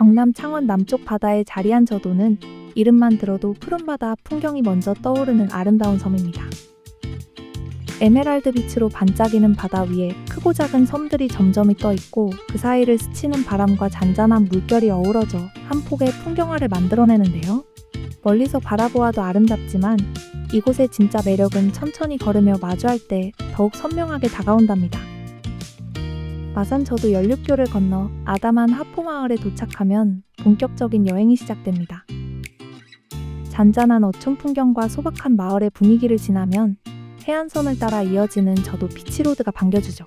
경남 창원 남쪽 바다에 자리한 저도는 이름만 들어도 푸른바다 풍경이 먼저 떠오르는 아름다운 섬입니다. 에메랄드 빛으로 반짝이는 바다 위에 크고 작은 섬들이 점점이 떠 있고 그 사이를 스치는 바람과 잔잔한 물결이 어우러져 한 폭의 풍경화를 만들어내는데요. 멀리서 바라보아도 아름답지만 이곳의 진짜 매력은 천천히 걸으며 마주할 때 더욱 선명하게 다가온답니다. 마산 저도 연륙교를 건너 아담한 하포마을에 도착하면 본격적인 여행이 시작됩니다. 잔잔한 어촌 풍경과 소박한 마을의 분위기를 지나면 해안선을 따라 이어지는 저도 비치로드가 반겨주죠.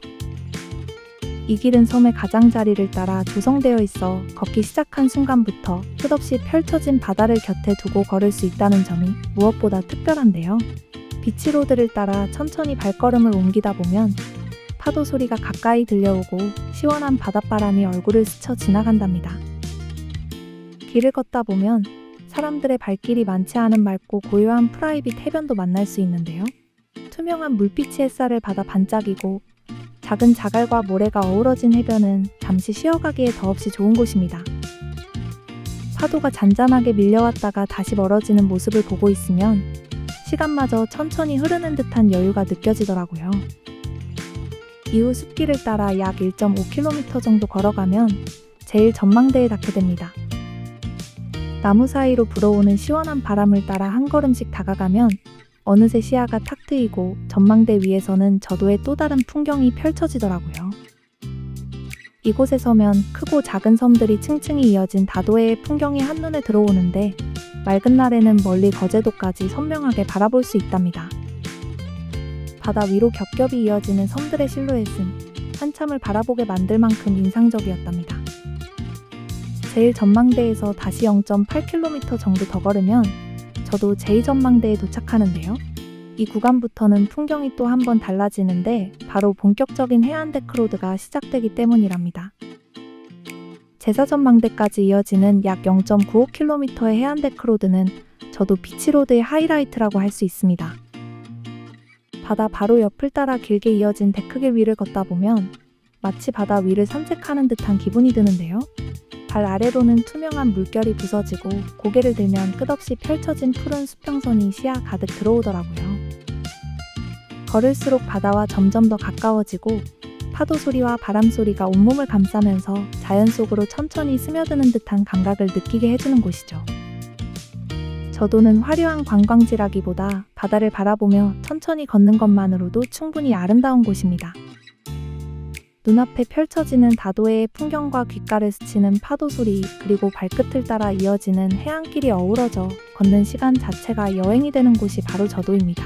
이 길은 섬의 가장자리를 따라 조성되어 있어 걷기 시작한 순간부터 끝없이 펼쳐진 바다를 곁에 두고 걸을 수 있다는 점이 무엇보다 특별한데요. 비치로드를 따라 천천히 발걸음을 옮기다 보면 파도 소리가 가까이 들려오고 시원한 바닷바람이 얼굴을 스쳐 지나간답니다. 길을 걷다 보면 사람들의 발길이 많지 않은 맑고 고요한 프라이빗 해변도 만날 수 있는데요. 투명한 물빛이 햇살을 받아 반짝이고 작은 자갈과 모래가 어우러진 해변은 잠시 쉬어가기에 더없이 좋은 곳입니다. 파도가 잔잔하게 밀려왔다가 다시 멀어지는 모습을 보고 있으면 시간마저 천천히 흐르는 듯한 여유가 느껴지더라고요. 이후 숲길을 따라 약 1.5km 정도 걸어가면 제일 전망대에 닿게 됩니다. 나무 사이로 불어오는 시원한 바람을 따라 한 걸음씩 다가가면 어느새 시야가 탁 트이고 전망대 위에서는 저도의 또 다른 풍경이 펼쳐지더라고요. 이곳에 서면 크고 작은 섬들이 층층이 이어진 다도해의 풍경이 한눈에 들어오는데 맑은 날에는 멀리 거제도까지 선명하게 바라볼 수 있답니다. 바다 위로 겹겹이 이어지는 섬들의 실루엣은 한참을 바라보게 만들 만큼 인상적이었답니다. 제일 전망대에서 다시 0.8km 정도 더 걸으면 저도 제2전망대에 도착하는데요. 이 구간부터는 풍경이 또 한 번 달라지는데 바로 본격적인 해안데크로드가 시작되기 때문이랍니다. 제4전망대까지 이어지는 약 0.95km의 해안데크로드는 저도 비치로드의 하이라이트라고 할 수 있습니다. 바다 바로 옆을 따라 길게 이어진 데크길 위를 걷다 보면 마치 바다 위를 산책하는 듯한 기분이 드는데요. 발 아래로는 투명한 물결이 부서지고 고개를 들면 끝없이 펼쳐진 푸른 수평선이 시야 가득 들어오더라고요. 걸을수록 바다와 점점 더 가까워지고 파도 소리와 바람 소리가 온몸을 감싸면서 자연 속으로 천천히 스며드는 듯한 감각을 느끼게 해주는 곳이죠. 저도는 화려한 관광지라기보다 바다를 바라보며 천천히 걷는 것만으로도 충분히 아름다운 곳입니다. 눈앞에 펼쳐지는 다도해의 풍경과 귓가를 스치는 파도 소리, 그리고 발끝을 따라 이어지는 해안길이 어우러져 걷는 시간 자체가 여행이 되는 곳이 바로 저도입니다.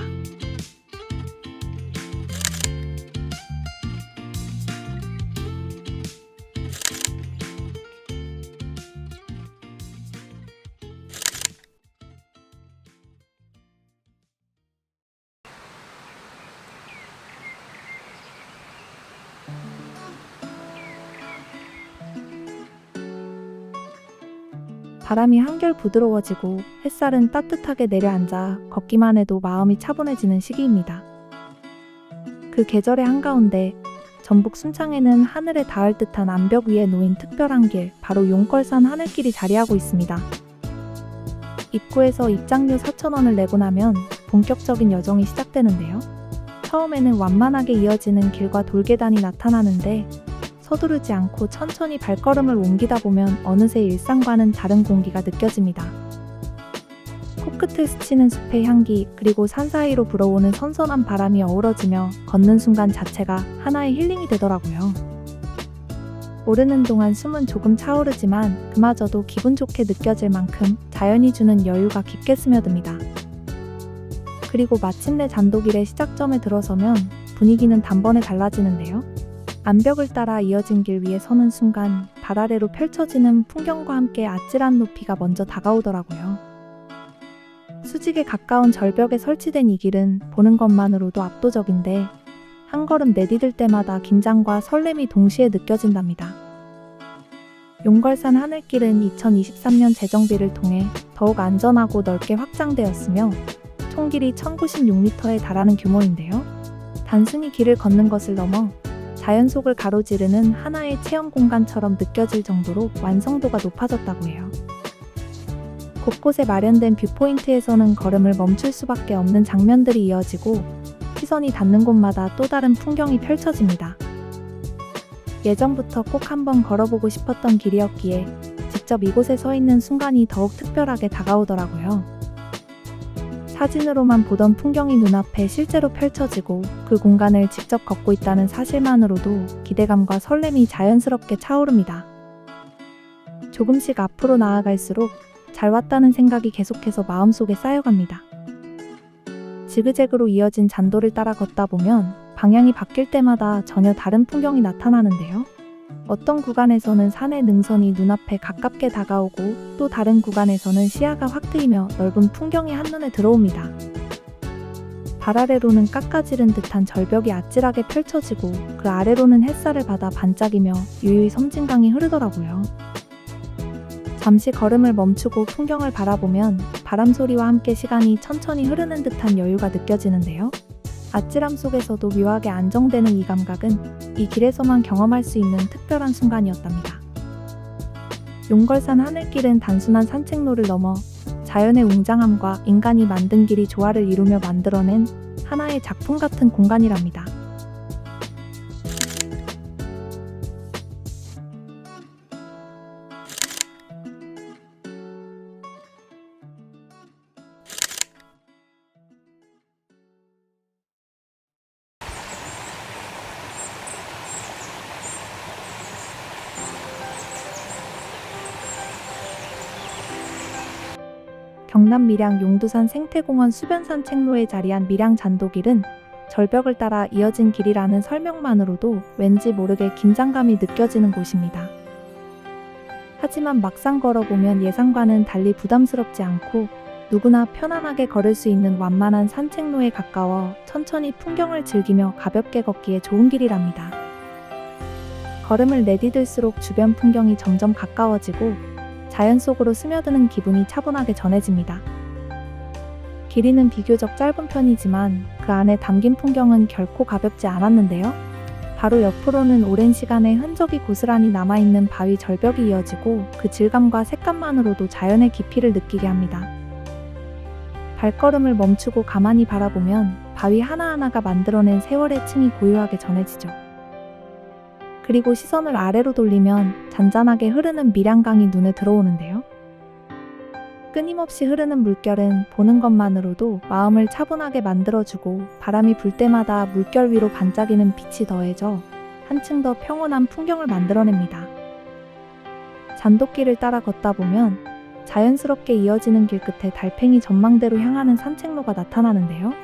바람이 한결 부드러워지고 햇살은 따뜻하게 내려앉아 걷기만 해도 마음이 차분해지는 시기입니다. 그 계절의 한가운데 전북 순창에는 하늘에 닿을 듯한 암벽 위에 놓인 특별한 길, 바로 용걸산 하늘길이 자리하고 있습니다. 입구에서 입장료 4,000원을 내고 나면 본격적인 여정이 시작되는데요. 처음에는 완만하게 이어지는 길과 돌계단이 나타나는데 서두르지 않고 천천히 발걸음을 옮기다 보면 어느새 일상과는 다른 공기가 느껴집니다. 코끝을 스치는 숲의 향기, 그리고 산 사이로 불어오는 선선한 바람이 어우러지며 걷는 순간 자체가 하나의 힐링이 되더라고요. 오르는 동안 숨은 조금 차오르지만 그마저도 기분 좋게 느껴질 만큼 자연이 주는 여유가 깊게 스며듭니다. 그리고 마침내 잔도길의 시작점에 들어서면 분위기는 단번에 달라지는데요. 암벽을 따라 이어진 길 위에 서는 순간 발 아래로 펼쳐지는 풍경과 함께 아찔한 높이가 먼저 다가오더라고요. 수직에 가까운 절벽에 설치된 이 길은 보는 것만으로도 압도적인데 한 걸음 내디딜 때마다 긴장과 설렘이 동시에 느껴진답니다. 용걸산 하늘길은 2023년 재정비를 통해 더욱 안전하고 넓게 확장되었으며 총 길이 1096m에 달하는 규모인데요. 단순히 길을 걷는 것을 넘어 자연 속을 가로지르는 하나의 체험 공간처럼 느껴질 정도로 완성도가 높아졌다고 해요. 곳곳에 마련된 뷰포인트에서는 걸음을 멈출 수밖에 없는 장면들이 이어지고 시선이 닿는 곳마다 또 다른 풍경이 펼쳐집니다. 예전부터 꼭 한번 걸어보고 싶었던 길이었기에 직접 이곳에 서 있는 순간이 더욱 특별하게 다가오더라고요. 사진으로만 보던 풍경이 눈앞에 실제로 펼쳐지고 그 공간을 직접 걷고 있다는 사실만으로도 기대감과 설렘이 자연스럽게 차오릅니다. 조금씩 앞으로 나아갈수록 잘 왔다는 생각이 계속해서 마음속에 쌓여갑니다. 지그재그로 이어진 잔도를 따라 걷다 보면 방향이 바뀔 때마다 전혀 다른 풍경이 나타나는데요. 어떤 구간에서는 산의 능선이 눈앞에 가깝게 다가오고 또 다른 구간에서는 시야가 확 트이며 넓은 풍경이 한눈에 들어옵니다. 발 아래로는 깎아지른 듯한 절벽이 아찔하게 펼쳐지고 그 아래로는 햇살을 받아 반짝이며 유유히 섬진강이 흐르더라고요. 잠시 걸음을 멈추고 풍경을 바라보면 바람 소리와 함께 시간이 천천히 흐르는 듯한 여유가 느껴지는데요. 아찔함 속에서도 묘하게 안정되는 이 감각은 이 길에서만 경험할 수 있는 특별한 순간이었답니다. 용걸산 하늘길은 단순한 산책로를 넘어 자연의 웅장함과 인간이 만든 길이 조화를 이루며 만들어낸 하나의 작품 같은 공간이랍니다. 경남 밀양 용두산 생태공원 수변산 책로에 자리한 밀양 잔도길은 절벽을 따라 이어진 길이라는 설명만으로도 왠지 모르게 긴장감이 느껴지는 곳입니다. 하지만 막상 걸어보면 예상과는 달리 부담스럽지 않고 누구나 편안하게 걸을 수 있는 완만한 산책로에 가까워 천천히 풍경을 즐기며 가볍게 걷기에 좋은 길이랍니다. 걸음을 내디딜수록 주변 풍경이 점점 가까워지고 자연 속으로 스며드는 기분이 차분하게 전해집니다. 길이는 비교적 짧은 편이지만 그 안에 담긴 풍경은 결코 가볍지 않았는데요. 바로 옆으로는 오랜 시간의 흔적이 고스란히 남아있는 바위 절벽이 이어지고 그 질감과 색감만으로도 자연의 깊이를 느끼게 합니다. 발걸음을 멈추고 가만히 바라보면 바위 하나하나가 만들어낸 세월의 층이 고요하게 전해지죠. 그리고 시선을 아래로 돌리면 잔잔하게 흐르는 밀양강이 눈에 들어오는데요. 끊임없이 흐르는 물결은 보는 것만으로도 마음을 차분하게 만들어주고 바람이 불 때마다 물결 위로 반짝이는 빛이 더해져 한층 더 평온한 풍경을 만들어냅니다. 잔도길을 따라 걷다 보면 자연스럽게 이어지는 길 끝에 달팽이 전망대로 향하는 산책로가 나타나는데요.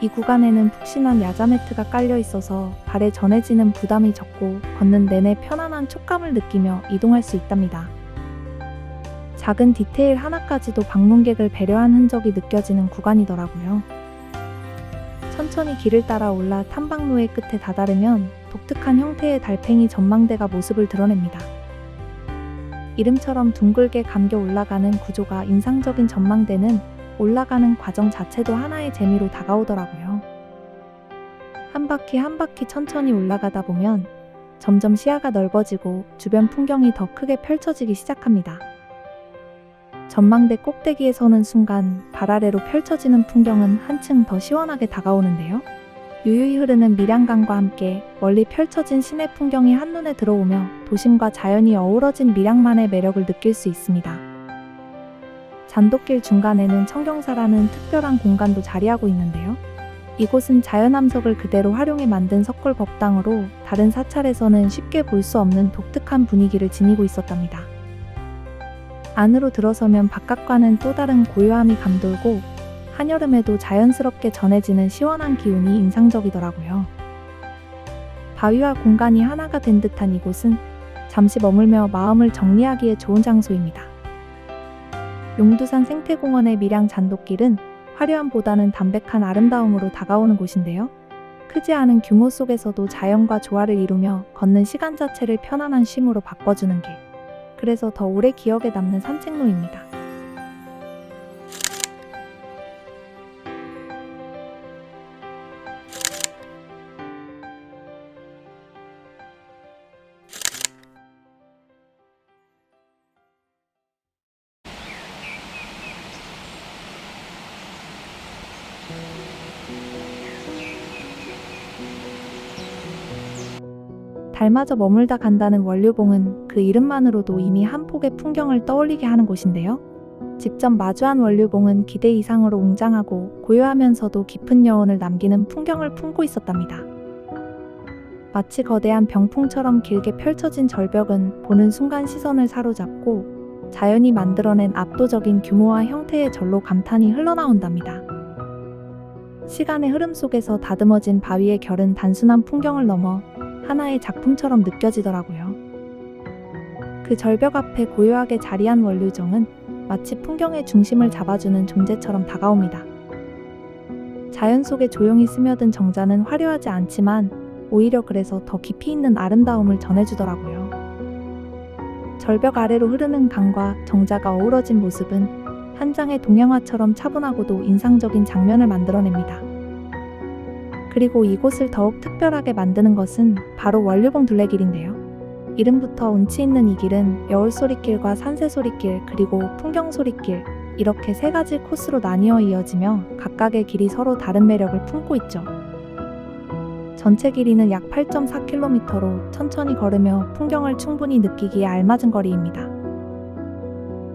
이 구간에는 푹신한 야자 매트가 깔려 있어서 발에 전해지는 부담이 적고 걷는 내내 편안한 촉감을 느끼며 이동할 수 있답니다. 작은 디테일 하나까지도 방문객을 배려한 흔적이 느껴지는 구간이더라고요. 천천히 길을 따라 올라 탐방로의 끝에 다다르면 독특한 형태의 달팽이 전망대가 모습을 드러냅니다. 이름처럼 둥글게 감겨 올라가는 구조가 인상적인 전망대는 올라가는 과정 자체도 하나의 재미로 다가오더라고요. 한 바퀴 한 바퀴 천천히 올라가다 보면 점점 시야가 넓어지고 주변 풍경이 더 크게 펼쳐지기 시작합니다. 전망대 꼭대기에 서는 순간 발 아래로 펼쳐지는 풍경은 한층 더 시원하게 다가오는데요. 유유히 흐르는 밀양강과 함께 멀리 펼쳐진 시내 풍경이 한눈에 들어오며 도심과 자연이 어우러진 밀양만의 매력을 느낄 수 있습니다. 잔도길 중간에는 청경사라는 특별한 공간도 자리하고 있는데요. 이곳은 자연암석을 그대로 활용해 만든 석굴 법당으로 다른 사찰에서는 쉽게 볼 수 없는 독특한 분위기를 지니고 있었답니다. 안으로 들어서면 바깥과는 또 다른 고요함이 감돌고 한여름에도 자연스럽게 전해지는 시원한 기운이 인상적이더라고요. 바위와 공간이 하나가 된 듯한 이곳은 잠시 머물며 마음을 정리하기에 좋은 장소입니다. 용두산 생태공원의 밀양 잔도길은 화려함보다는 담백한 아름다움으로 다가오는 곳인데요. 크지 않은 규모 속에서도 자연과 조화를 이루며 걷는 시간 자체를 편안한 쉼으로 바꿔주는 길. 그래서 더 오래 기억에 남는 산책로입니다. 달마저 머물다 간다는 원류봉은 그 이름만으로도 이미 한 폭의 풍경을 떠올리게 하는 곳인데요. 직접 마주한 원류봉은 기대 이상으로 웅장하고 고요하면서도 깊은 여운을 남기는 풍경을 품고 있었답니다. 마치 거대한 병풍처럼 길게 펼쳐진 절벽은 보는 순간 시선을 사로잡고 자연이 만들어낸 압도적인 규모와 형태의 절로 감탄이 흘러나온답니다. 시간의 흐름 속에서 다듬어진 바위의 결은 단순한 풍경을 넘어 하나의 작품처럼 느껴지더라고요. 그 절벽 앞에 고요하게 자리한 원류정은 마치 풍경의 중심을 잡아주는 존재처럼 다가옵니다. 자연 속에 조용히 스며든 정자는 화려하지 않지만 오히려 그래서 더 깊이 있는 아름다움을 전해주더라고요. 절벽 아래로 흐르는 강과 정자가 어우러진 모습은 한 장의 동양화처럼 차분하고도 인상적인 장면을 만들어냅니다. 그리고 이곳을 더욱 특별하게 만드는 것은 바로 원류봉 둘레길인데요. 이름부터 운치 있는 이 길은 여울소리길과 산새소리길 그리고 풍경소리길 이렇게 세 가지 코스로 나뉘어 이어지며 각각의 길이 서로 다른 매력을 품고 있죠. 전체 길이는 약 8.4km로 천천히 걸으며 풍경을 충분히 느끼기에 알맞은 거리입니다.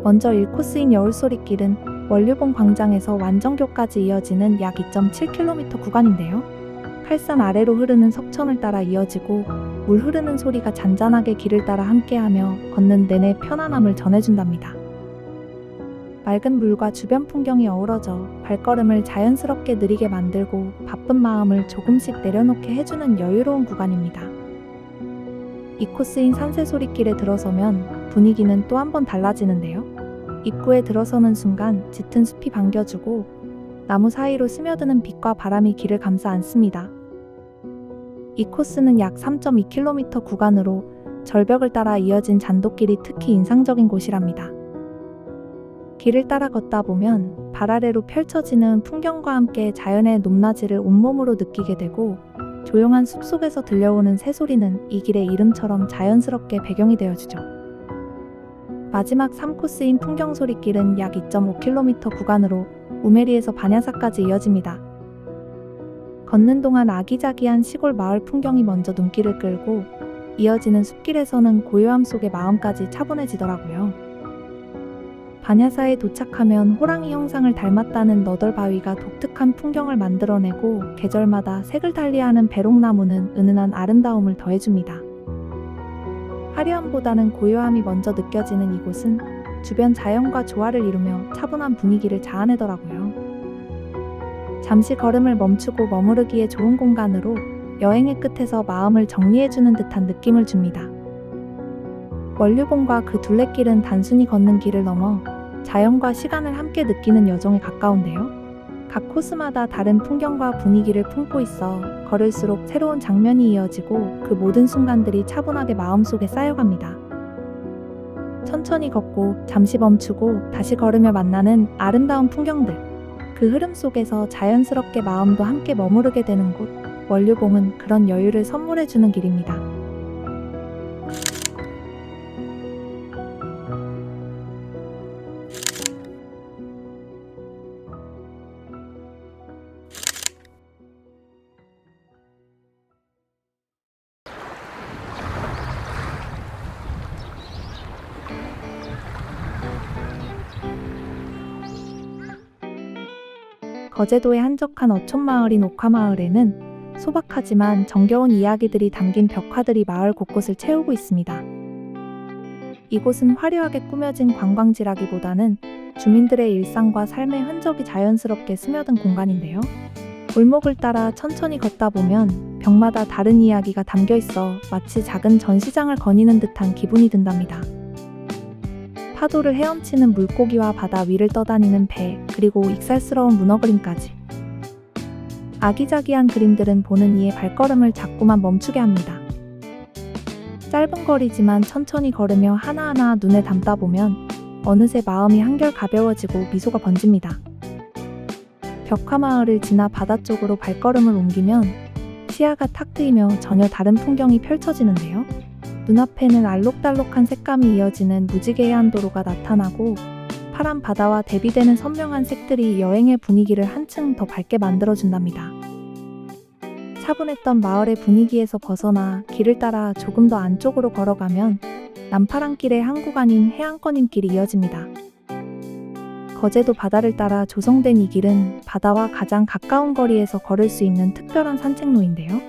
먼저 1코스인 여울소리길은 원류봉 광장에서 완정교까지 이어지는 약 2.7km 구간인데요. 칼산 아래로 흐르는 석천을 따라 이어지고 물 흐르는 소리가 잔잔하게 길을 따라 함께하며 걷는 내내 편안함을 전해준답니다. 맑은 물과 주변 풍경이 어우러져 발걸음을 자연스럽게 느리게 만들고 바쁜 마음을 조금씩 내려놓게 해주는 여유로운 구간입니다. 이 코스인 산새소리길에 들어서면 분위기는 또 한 번 달라지는데요. 입구에 들어서는 순간 짙은 숲이 반겨주고 나무 사이로 스며드는 빛과 바람이 길을 감싸 안습니다. 이 코스는 약 3.2km 구간으로 절벽을 따라 이어진 잔돗길이 특히 인상적인 곳이랍니다. 길을 따라 걷다 보면 발 아래로 펼쳐지는 풍경과 함께 자연의 높낮이를 온몸으로 느끼게 되고 조용한 숲속에서 들려오는 새소리는 이 길의 이름처럼 자연스럽게 배경이 되어주죠. 마지막 3코스인 풍경소리길은 약 2.5km 구간으로 우메리에서 바냐사까지 이어집니다. 걷는 동안 아기자기한 시골 마을 풍경이 먼저 눈길을 끌고 이어지는 숲길에서는 고요함 속에 마음까지 차분해지더라고요. 바냐사에 도착하면 호랑이 형상을 닮았다는 너덜바위가 독특한 풍경을 만들어내고 계절마다 색을 달리하는 배롱나무는 은은한 아름다움을 더해줍니다. 화려함보다는 고요함이 먼저 느껴지는 이곳은 주변 자연과 조화를 이루며 차분한 분위기를 자아내더라고요. 잠시 걸음을 멈추고 머무르기에 좋은 공간으로 여행의 끝에서 마음을 정리해주는 듯한 느낌을 줍니다. 원류봉과 그 둘레길은 단순히 걷는 길을 넘어 자연과 시간을 함께 느끼는 여정에 가까운데요. 각 코스마다 다른 풍경과 분위기를 품고 있어 걸을수록 새로운 장면이 이어지고 그 모든 순간들이 차분하게 마음속에 쌓여갑니다. 천천히 걷고 잠시 멈추고 다시 걸으며 만나는 아름다운 풍경들. 그 흐름 속에서 자연스럽게 마음도 함께 머무르게 되는 곳. 원류봉은 그런 여유를 선물해주는 길입니다. 거제도의 한적한 어촌마을인 옥화마을에는 소박하지만 정겨운 이야기들이 담긴 벽화들이 마을 곳곳을 채우고 있습니다. 이곳은 화려하게 꾸며진 관광지라기보다는 주민들의 일상과 삶의 흔적이 자연스럽게 스며든 공간인데요. 골목을 따라 천천히 걷다 보면 벽마다 다른 이야기가 담겨 있어 마치 작은 전시장을 거니는 듯한 기분이 든답니다. 파도를 헤엄치는 물고기와 바다 위를 떠다니는 배, 그리고 익살스러운 문어 그림까지. 아기자기한 그림들은 보는 이의 발걸음을 자꾸만 멈추게 합니다. 짧은 거리지만 천천히 걸으며 하나하나 눈에 담다 보면 어느새 마음이 한결 가벼워지고 미소가 번집니다. 벽화마을을 지나 바다 쪽으로 발걸음을 옮기면 시야가 탁 트이며 전혀 다른 풍경이 펼쳐지는데요. 눈앞에는 알록달록한 색감이 이어지는 무지개 해안도로가 나타나고 파란 바다와 대비되는 선명한 색들이 여행의 분위기를 한층 더 밝게 만들어준답니다. 차분했던 마을의 분위기에서 벗어나 길을 따라 조금 더 안쪽으로 걸어가면 남파랑길의 한 구간인 해안권인길이 이어집니다. 거제도 바다를 따라 조성된 이 길은 바다와 가장 가까운 거리에서 걸을 수 있는 특별한 산책로인데요.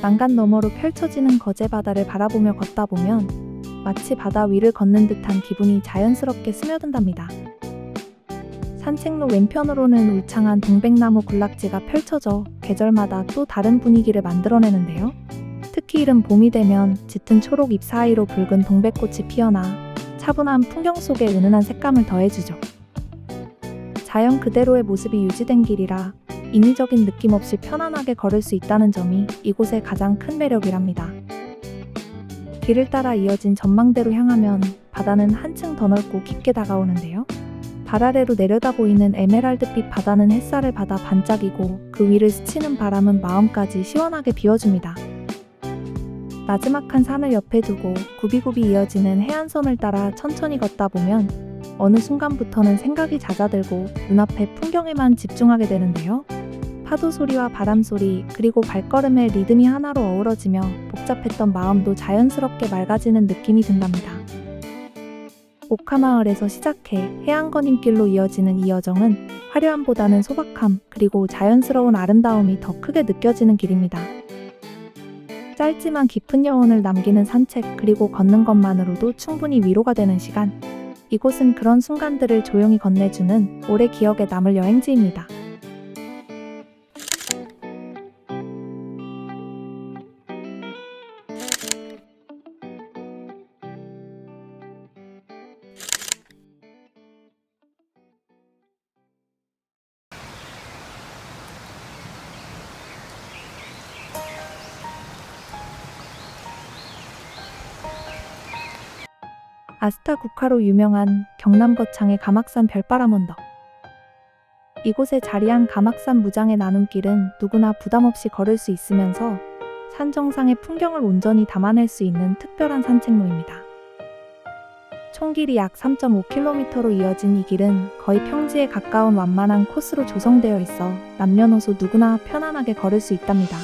난간 너머로 펼쳐지는 거제 바다를 바라보며 걷다 보면 마치 바다 위를 걷는 듯한 기분이 자연스럽게 스며든답니다. 산책로 왼편으로는 울창한 동백나무 군락지가 펼쳐져 계절마다 또 다른 분위기를 만들어내는데요. 특히 이른 봄이 되면 짙은 초록 잎 사이로 붉은 동백꽃이 피어나 차분한 풍경 속에 은은한 색감을 더해주죠. 자연 그대로의 모습이 유지된 길이라 인위적인 느낌 없이 편안하게 걸을 수 있다는 점이 이곳의 가장 큰 매력이랍니다. 길을 따라 이어진 전망대로 향하면 바다는 한층 더 넓고 깊게 다가오는데요. 발 아래로 내려다 보이는 에메랄드빛 바다는 햇살을 받아 반짝이고 그 위를 스치는 바람은 마음까지 시원하게 비워줍니다. 나지막한 산을 옆에 두고 굽이굽이 이어지는 해안선을 따라 천천히 걷다 보면 어느 순간부터는 생각이 잦아들고 눈앞의 풍경에만 집중하게 되는데요. 파도 소리와 바람 소리, 그리고 발걸음의 리듬이 하나로 어우러지며 복잡했던 마음도 자연스럽게 맑아지는 느낌이 든답니다. 옥하마을에서 시작해 해안건임길로 이어지는 이 여정은 화려함보다는 소박함, 그리고 자연스러운 아름다움이 더 크게 느껴지는 길입니다. 짧지만 깊은 여운을 남기는 산책, 그리고 걷는 것만으로도 충분히 위로가 되는 시간. 이곳은 그런 순간들을 조용히 건네주는 오래 기억에 남을 여행지입니다. 아스타 국화로 유명한 경남 거창의 가막산 별바람 언덕. 이곳에 자리한 가막산 무장의 나눔길은 누구나 부담없이 걸을 수 있으면서 산 정상의 풍경을 온전히 담아낼 수 있는 특별한 산책로입니다. 총 길이 약 3.5km로 이어진 이 길은 거의 평지에 가까운 완만한 코스로 조성되어 있어 남녀노소 누구나 편안하게 걸을 수 있답니다.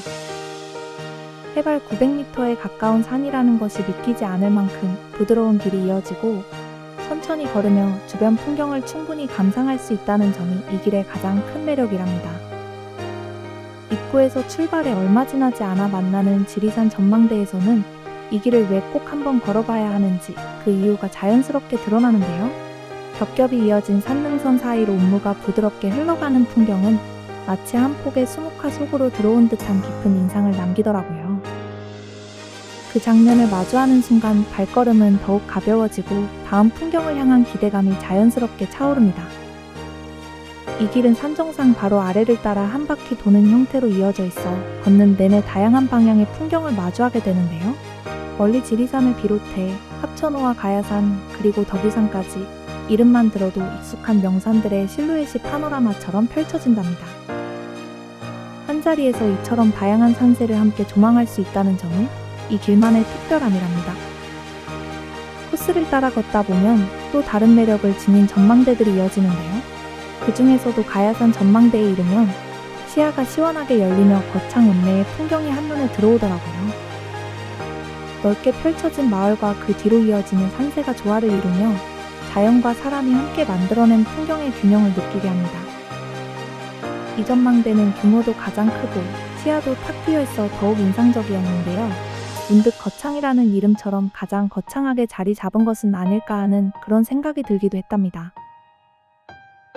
해발 900m에 가까운 산이라는 것이 믿기지 않을 만큼 부드러운 길이 이어지고 천천히 걸으며 주변 풍경을 충분히 감상할 수 있다는 점이 이 길의 가장 큰 매력이랍니다. 입구에서 출발에 얼마 지나지 않아 만나는 지리산 전망대에서는 이 길을 왜 꼭 한번 걸어봐야 하는지 그 이유가 자연스럽게 드러나는데요. 겹겹이 이어진 산능선 사이로 운무가 부드럽게 흘러가는 풍경은 마치 한 폭의 수묵화 속으로 들어온 듯한 깊은 인상을 남기더라고요. 그 장면을 마주하는 순간 발걸음은 더욱 가벼워지고 다음 풍경을 향한 기대감이 자연스럽게 차오릅니다. 이 길은 산정상 바로 아래를 따라 한 바퀴 도는 형태로 이어져 있어 걷는 내내 다양한 방향의 풍경을 마주하게 되는데요. 멀리 지리산을 비롯해 합천호와 가야산, 그리고 덕유산까지 이름만 들어도 익숙한 명산들의 실루엣이 파노라마처럼 펼쳐진답니다. 한자리에서 이처럼 다양한 산세를 함께 조망할 수 있다는 점이 이 길만의 특별함이랍니다. 코스를 따라 걷다 보면 또 다른 매력을 지닌 전망대들이 이어지는데요. 그 중에서도 가야산 전망대에 이르면 시야가 시원하게 열리며 거창 연내의 풍경이 한눈에 들어오더라고요. 넓게 펼쳐진 마을과 그 뒤로 이어지는 산세가 조화를 이루며 자연과 사람이 함께 만들어낸 풍경의 균형을 느끼게 합니다. 이 전망대는 규모도 가장 크고 시야도 탁 트여있어 더욱 인상적이었는데요. 문득 거창이라는 이름처럼 가장 거창하게 자리 잡은 것은 아닐까 하는 그런 생각이 들기도 했답니다.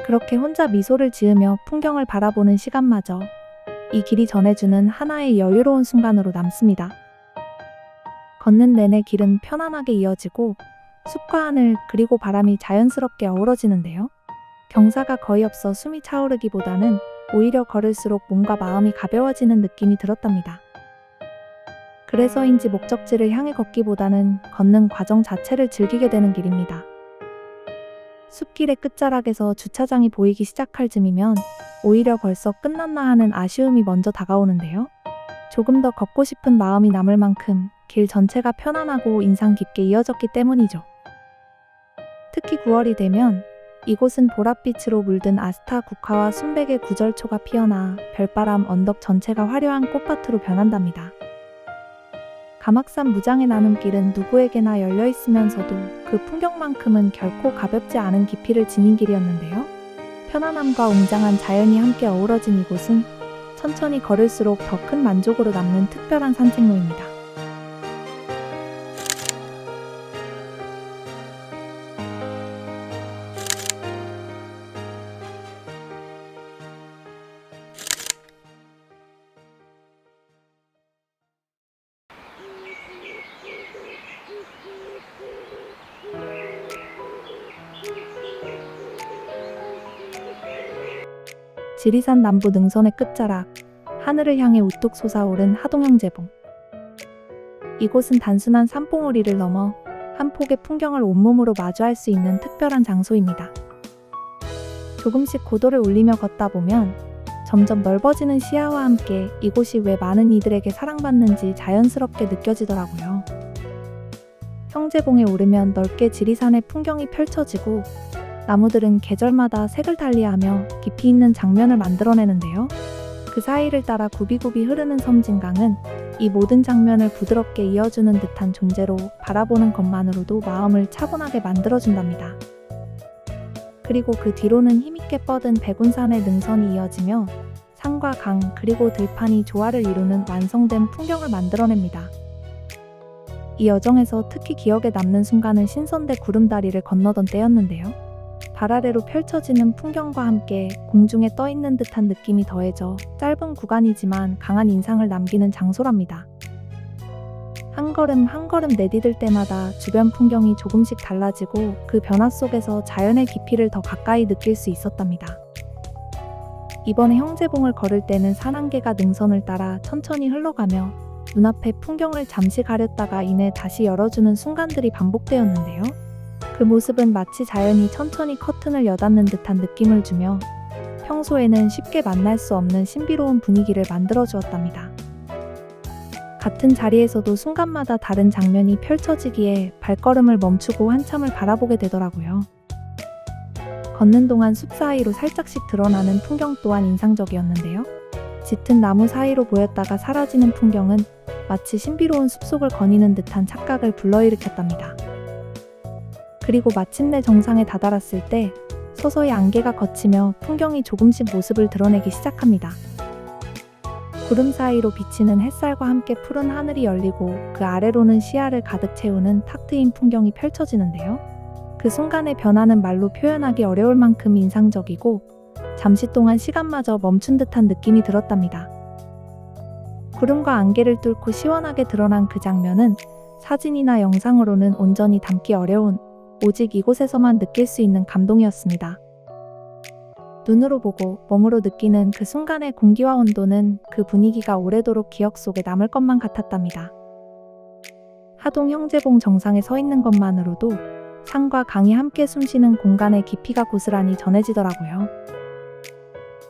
그렇게 혼자 미소를 지으며 풍경을 바라보는 시간마저 이 길이 전해주는 하나의 여유로운 순간으로 남습니다. 걷는 내내 길은 편안하게 이어지고 숲과 하늘, 그리고 바람이 자연스럽게 어우러지는데요. 경사가 거의 없어 숨이 차오르기보다는 오히려 걸을수록 몸과 마음이 가벼워지는 느낌이 들었답니다. 그래서인지 목적지를 향해 걷기보다는 걷는 과정 자체를 즐기게 되는 길입니다. 숲길의 끝자락에서 주차장이 보이기 시작할 즈음이면 오히려 벌써 끝났나 하는 아쉬움이 먼저 다가오는데요. 조금 더 걷고 싶은 마음이 남을 만큼 길 전체가 편안하고 인상 깊게 이어졌기 때문이죠. 특히 9월이 되면 이곳은 보랏빛으로 물든 아스타 국화와 순백의 구절초가 피어나 별바람 언덕 전체가 화려한 꽃밭으로 변한답니다. 가막산 무장의 나눔길은 누구에게나 열려 있으면서도 그 풍경만큼은 결코 가볍지 않은 깊이를 지닌 길이었는데요. 편안함과 웅장한 자연이 함께 어우러진 이곳은 천천히 걸을수록 더 큰 만족으로 남는 특별한 산책로입니다. 지리산 남부 능선의 끝자락, 하늘을 향해 우뚝 솟아오른 하동형제봉. 이곳은 단순한 산봉우리를 넘어 한 폭의 풍경을 온몸으로 마주할 수 있는 특별한 장소입니다. 조금씩 고도를 올리며 걷다 보면 점점 넓어지는 시야와 함께 이곳이 왜 많은 이들에게 사랑받는지 자연스럽게 느껴지더라고요. 형제봉에 오르면 넓게 지리산의 풍경이 펼쳐지고 나무들은 계절마다 색을 달리하며 깊이 있는 장면을 만들어내는데요. 그 사이를 따라 굽이굽이 흐르는 섬진강은 이 모든 장면을 부드럽게 이어주는 듯한 존재로 바라보는 것만으로도 마음을 차분하게 만들어준답니다. 그리고 그 뒤로는 힘있게 뻗은 백운산의 능선이 이어지며 산과 강 그리고 들판이 조화를 이루는 완성된 풍경을 만들어냅니다. 이 여정에서 특히 기억에 남는 순간은 신선대 구름다리를 건너던 때였는데요. 발 아래로 펼쳐지는 풍경과 함께 공중에 떠있는 듯한 느낌이 더해져 짧은 구간이지만 강한 인상을 남기는 장소랍니다. 한 걸음 한 걸음 내디딜 때마다 주변 풍경이 조금씩 달라지고 그 변화 속에서 자연의 깊이를 더 가까이 느낄 수 있었답니다. 이번에 형제봉을 걸을 때는 산 한 개가 능선을 따라 천천히 흘러가며 눈앞의 풍경을 잠시 가렸다가 이내 다시 열어주는 순간들이 반복되었는데요. 그 모습은 마치 자연이 천천히 커튼을 여닫는 듯한 느낌을 주며 평소에는 쉽게 만날 수 없는 신비로운 분위기를 만들어 주었답니다. 같은 자리에서도 순간마다 다른 장면이 펼쳐지기에 발걸음을 멈추고 한참을 바라보게 되더라고요. 걷는 동안 숲 사이로 살짝씩 드러나는 풍경 또한 인상적이었는데요. 짙은 나무 사이로 보였다가 사라지는 풍경은 마치 신비로운 숲속을 거니는 듯한 착각을 불러일으켰답니다. 그리고 마침내 정상에 다다랐을 때 서서히 안개가 걷히며 풍경이 조금씩 모습을 드러내기 시작합니다. 구름 사이로 비치는 햇살과 함께 푸른 하늘이 열리고 그 아래로는 시야를 가득 채우는 탁 트인 풍경이 펼쳐지는데요. 그 순간의 변화는 말로 표현하기 어려울 만큼 인상적이고 잠시 동안 시간마저 멈춘 듯한 느낌이 들었답니다. 구름과 안개를 뚫고 시원하게 드러난 그 장면은 사진이나 영상으로는 온전히 담기 어려운 오직 이곳에서만 느낄 수 있는 감동이었습니다. 눈으로 보고 몸으로 느끼는 그 순간의 공기와 온도는 그 분위기가 오래도록 기억 속에 남을 것만 같았답니다. 하동 형제봉 정상에 서 있는 것만으로도 산과 강이 함께 숨쉬는 공간의 깊이가 고스란히 전해지더라고요.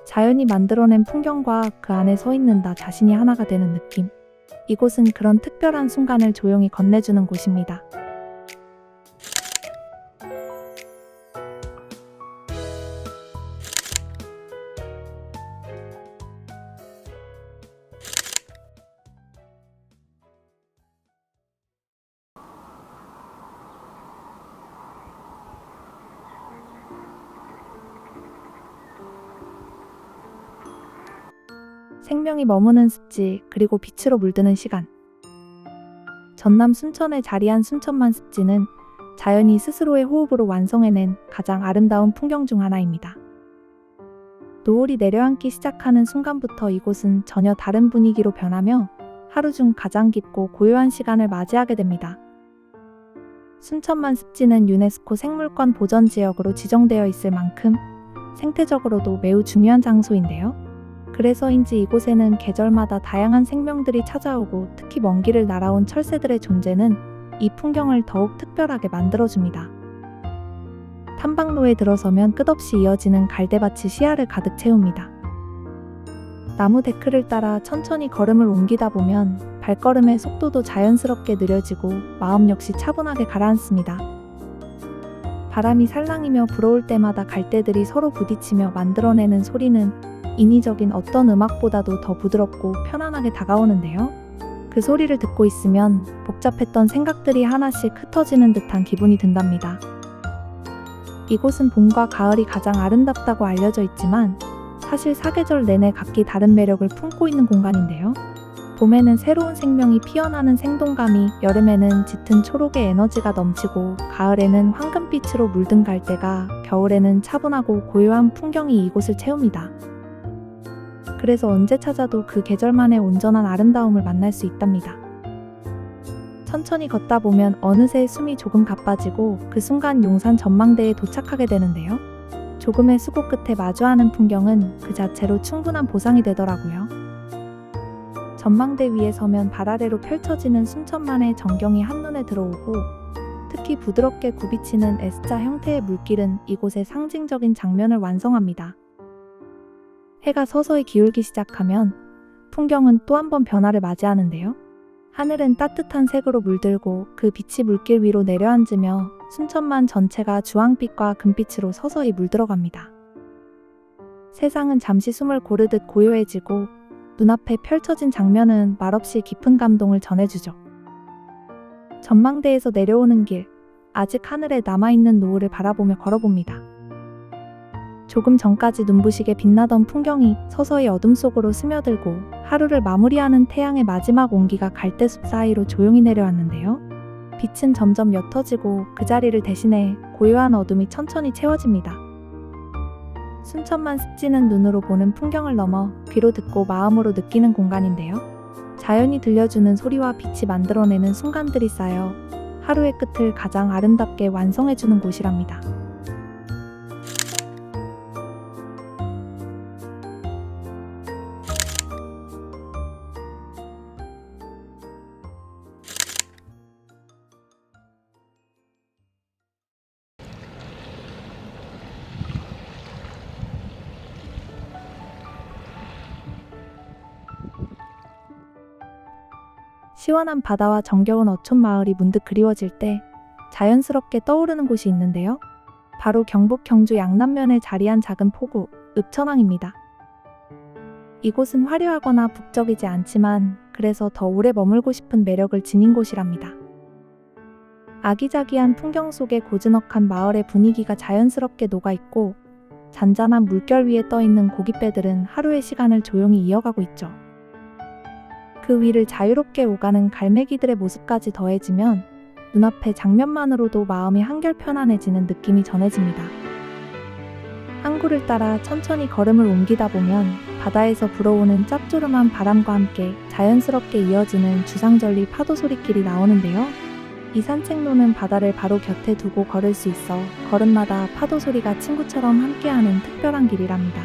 자연이 만들어낸 풍경과 그 안에 서 있는 나 자신이 하나가 되는 느낌. 이곳은 그런 특별한 순간을 조용히 건네주는 곳입니다. 생명이 머무는 습지, 그리고 빛으로 물드는 시간. 전남 순천에 자리한 순천만 습지는 자연이 스스로의 호흡으로 완성해낸 가장 아름다운 풍경 중 하나입니다. 노을이 내려앉기 시작하는 순간부터 이곳은 전혀 다른 분위기로 변하며 하루 중 가장 깊고 고요한 시간을 맞이하게 됩니다. 순천만 습지는 유네스코 생물권 보전지역으로 지정되어 있을 만큼 생태적으로도 매우 중요한 장소인데요. 그래서인지 이곳에는 계절마다 다양한 생명들이 찾아오고 특히 먼 길을 날아온 철새들의 존재는 이 풍경을 더욱 특별하게 만들어줍니다. 탐방로에 들어서면 끝없이 이어지는 갈대밭이 시야를 가득 채웁니다. 나무 데크를 따라 천천히 걸음을 옮기다 보면 발걸음의 속도도 자연스럽게 느려지고 마음 역시 차분하게 가라앉습니다. 바람이 살랑이며 불어올 때마다 갈대들이 서로 부딪히며 만들어내는 소리는 인위적인 어떤 음악보다도 더 부드럽고 편안하게 다가오는데요. 그 소리를 듣고 있으면 복잡했던 생각들이 하나씩 흩어지는 듯한 기분이 든답니다. 이곳은 봄과 가을이 가장 아름답다고 알려져 있지만 사실 사계절 내내 각기 다른 매력을 품고 있는 공간인데요. 봄에는 새로운 생명이 피어나는 생동감이, 여름에는 짙은 초록의 에너지가 넘치고, 가을에는 황금빛으로 물든 갈대가, 겨울에는 차분하고 고요한 풍경이 이곳을 채웁니다. 그래서 언제 찾아도 그 계절만의 온전한 아름다움을 만날 수 있답니다. 천천히 걷다 보면 어느새 숨이 조금 가빠지고 그 순간 용산 전망대에 도착하게 되는데요. 조금의 수고 끝에 마주하는 풍경은 그 자체로 충분한 보상이 되더라고요. 전망대 위에 서면 발 아래로 펼쳐지는 순천만의 전경이 한눈에 들어오고, 특히 부드럽게 굽이치는 S자 형태의 물길은 이곳의 상징적인 장면을 완성합니다. 해가 서서히 기울기 시작하면 풍경은 또 한 번 변화를 맞이하는데요. 하늘은 따뜻한 색으로 물들고 그 빛이 물길 위로 내려앉으며 순천만 전체가 주황빛과 금빛으로 서서히 물들어갑니다. 세상은 잠시 숨을 고르듯 고요해지고 눈앞에 펼쳐진 장면은 말없이 깊은 감동을 전해주죠. 전망대에서 내려오는 길, 아직 하늘에 남아있는 노을을 바라보며 걸어봅니다. 조금 전까지 눈부시게 빛나던 풍경이 서서히 어둠 속으로 스며들고 하루를 마무리하는 태양의 마지막 온기가 갈대숲 사이로 조용히 내려왔는데요. 빛은 점점 옅어지고 그 자리를 대신해 고요한 어둠이 천천히 채워집니다. 순천만 스치는 눈으로 보는 풍경을 넘어 귀로 듣고 마음으로 느끼는 공간인데요. 자연이 들려주는 소리와 빛이 만들어내는 순간들이 쌓여 하루의 끝을 가장 아름답게 완성해주는 곳이랍니다. 시원한 바다와 정겨운 어촌 마을이 문득 그리워질 때 자연스럽게 떠오르는 곳이 있는데요. 바로 경북 경주 양남면에 자리한 작은 포구, 읍천항입니다. 이곳은 화려하거나 북적이지 않지만 그래서 더 오래 머물고 싶은 매력을 지닌 곳이랍니다. 아기자기한 풍경 속에 고즈넉한 마을의 분위기가 자연스럽게 녹아있고, 잔잔한 물결 위에 떠있는 고깃배들은 하루의 시간을 조용히 이어가고 있죠. 그 위를 자유롭게 오가는 갈매기들의 모습까지 더해지면 눈앞의 장면만으로도 마음이 한결 편안해지는 느낌이 전해집니다. 항구를 따라 천천히 걸음을 옮기다 보면 바다에서 불어오는 짭조름한 바람과 함께 자연스럽게 이어지는 주상절리 파도 소리길이 나오는데요. 이 산책로는 바다를 바로 곁에 두고 걸을 수 있어 걸음마다 파도 소리가 친구처럼 함께하는 특별한 길이랍니다.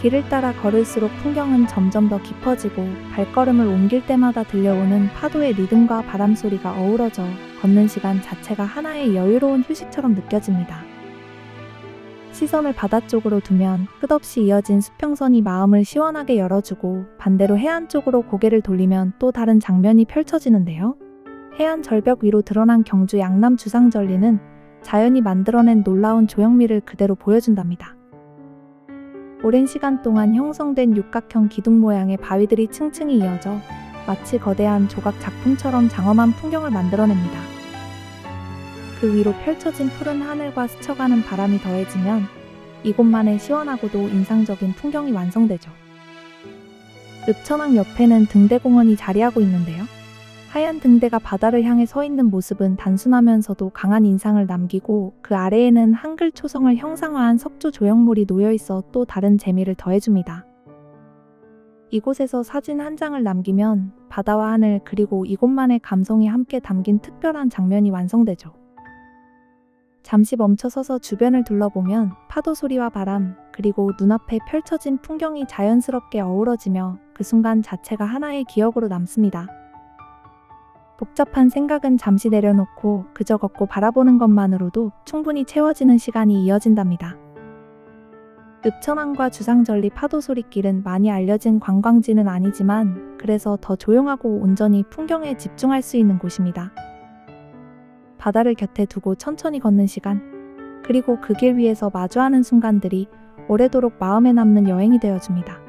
길을 따라 걸을수록 풍경은 점점 더 깊어지고 발걸음을 옮길 때마다 들려오는 파도의 리듬과 바람 소리가 어우러져 걷는 시간 자체가 하나의 여유로운 휴식처럼 느껴집니다. 시선을 바다 쪽으로 두면 끝없이 이어진 수평선이 마음을 시원하게 열어주고, 반대로 해안 쪽으로 고개를 돌리면 또 다른 장면이 펼쳐지는데요. 해안 절벽 위로 드러난 경주 양남 주상절리는 자연이 만들어낸 놀라운 조형미를 그대로 보여준답니다. 오랜 시간 동안 형성된 육각형 기둥 모양의 바위들이 층층이 이어져 마치 거대한 조각 작품처럼 장엄한 풍경을 만들어냅니다. 그 위로 펼쳐진 푸른 하늘과 스쳐가는 바람이 더해지면 이곳만의 시원하고도 인상적인 풍경이 완성되죠. 읍천항 옆에는 등대공원이 자리하고 있는데요. 하얀 등대가 바다를 향해 서 있는 모습은 단순하면서도 강한 인상을 남기고, 그 아래에는 한글 초성을 형상화한 석조 조형물이 놓여있어 또 다른 재미를 더해줍니다. 이곳에서 사진 한 장을 남기면 바다와 하늘 그리고 이곳만의 감성이 함께 담긴 특별한 장면이 완성되죠. 잠시 멈춰서서 주변을 둘러보면 파도 소리와 바람, 그리고 눈앞에 펼쳐진 풍경이 자연스럽게 어우러지며 그 순간 자체가 하나의 기억으로 남습니다. 복잡한 생각은 잠시 내려놓고 그저 걷고 바라보는 것만으로도 충분히 채워지는 시간이 이어진답니다. 읍천항과 주상절리 파도 소리길은 많이 알려진 관광지는 아니지만 그래서 더 조용하고 온전히 풍경에 집중할 수 있는 곳입니다. 바다를 곁에 두고 천천히 걷는 시간, 그리고 그 길 위에서 마주하는 순간들이 오래도록 마음에 남는 여행이 되어줍니다.